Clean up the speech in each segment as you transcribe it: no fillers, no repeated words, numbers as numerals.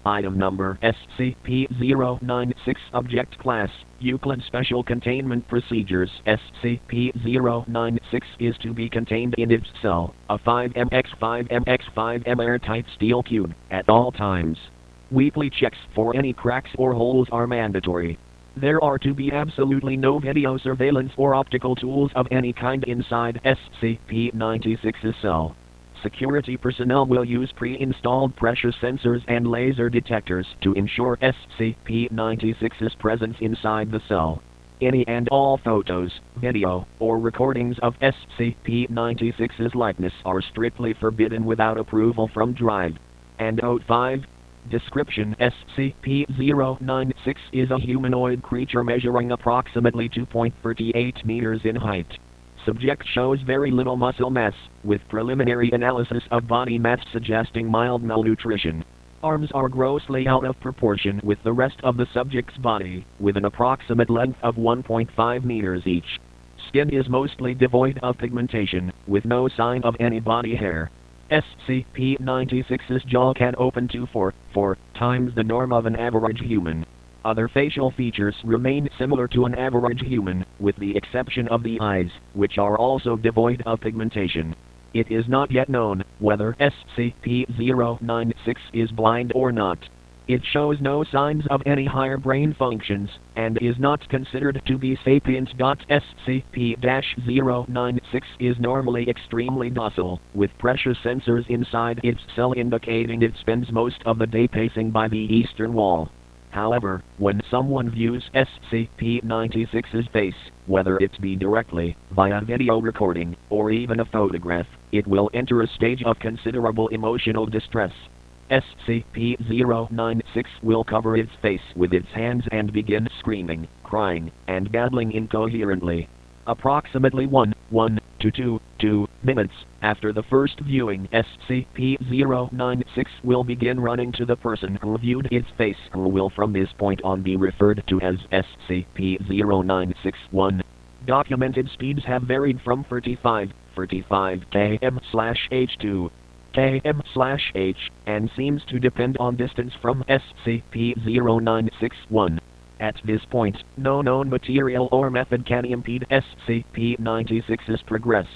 Item number SCP-096 Object Class Euclid Special Containment Procedures SCP-096 is to be contained in its cell, a 5mx5mx5m airtight steel cube, at all times. Weekly checks for any cracks or holes are mandatory. There are to be absolutely no video surveillance or optical tools of any kind inside SCP-96's cell. Security personnel will use pre-installed pressure sensors and laser detectors to ensure SCP-96's presence inside the cell. Any and all photos, video, or recordings of SCP-96's likeness are strictly forbidden without approval from Drive. And Note 5. Description: SCP-096 is a humanoid creature measuring approximately 2.38 meters in height. Subject shows very little muscle mass, with preliminary analysis of body mass suggesting mild malnutrition. Arms are grossly out of proportion with the rest of the subject's body, with an approximate length of 1.5 meters each. Skin is mostly devoid of pigmentation, with no sign of any body hair. SCP-96's jaw can open to 4 times the norm of an average human. Other facial features remain similar to an average human, with the exception of the eyes, which are also devoid of pigmentation. It is not yet known whether SCP-096 is blind or not. It shows no signs of any higher brain functions, and is not considered to be sapient. SCP-096 is normally extremely docile, with pressure sensors inside its cell indicating it spends most of the day pacing by the eastern wall. However, when someone views SCP-96's face, whether it be directly, via video recording, or even a photograph, it will enter a stage of considerable emotional distress. SCP-096 will cover its face with its hands and begin screaming, crying, and gabbling incoherently. Approximately 1 to 2 minutes after the first viewing, SCP-096 will begin running to the person who viewed its face, who will from this point on be referred to as SCP-096-1. Documented speeds have varied from 35 km/h to km/h, and seems to depend on distance from SCP-096-1. At this point, no known material or method can impede SCP-96's progress.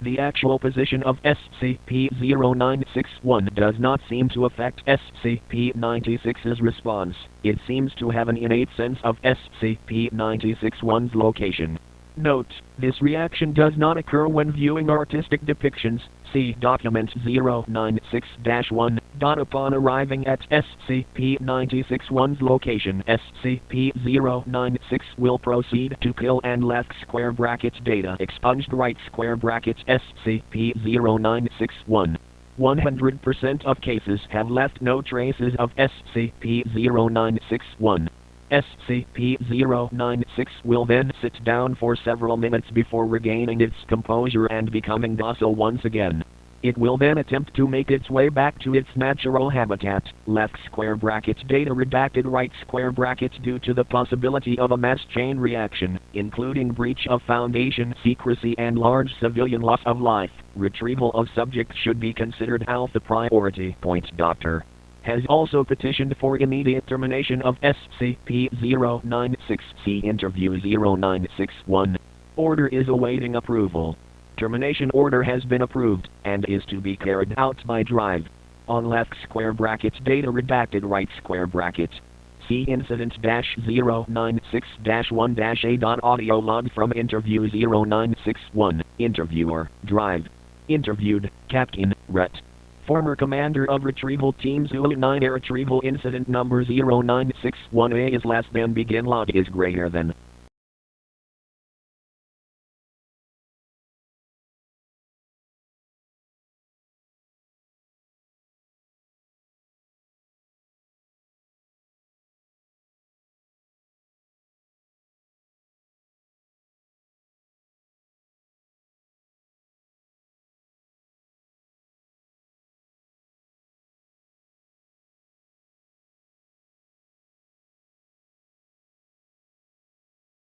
The actual position of SCP-096-1 does not seem to affect SCP-96's response. It seems to have an innate sense of SCP-96-1's location. Note: this reaction does not occur when viewing artistic depictions. See Document 096-1. Upon arriving at SCP-96-1's location, SCP-096 will proceed to kill and left square brackets data expunged right square brackets SCP-096-1. 100% of cases have left no traces of SCP-096-1. SCP-096 will then sit down for several minutes before regaining its composure and becoming docile once again. It will then attempt to make its way back to its natural habitat, left square brackets data redacted right square brackets due to the possibility of a mass chain reaction, including breach of Foundation secrecy and large civilian loss of life. Retrieval of subject should be considered alpha priority. Dr. has also petitioned for immediate termination of SCP-096. See Interview 096-1. Order is awaiting approval. Termination order has been approved, and is to be carried out by Drive. On left square brackets data redacted right square bracket. See Incident-096-1-A. Audio log from Interview 096-1. Interviewer, Drive. Interviewed, Captain, Rhett. Former commander of retrieval team Zulu 9 Air retrieval incident number 096-1A is less than begin log is greater than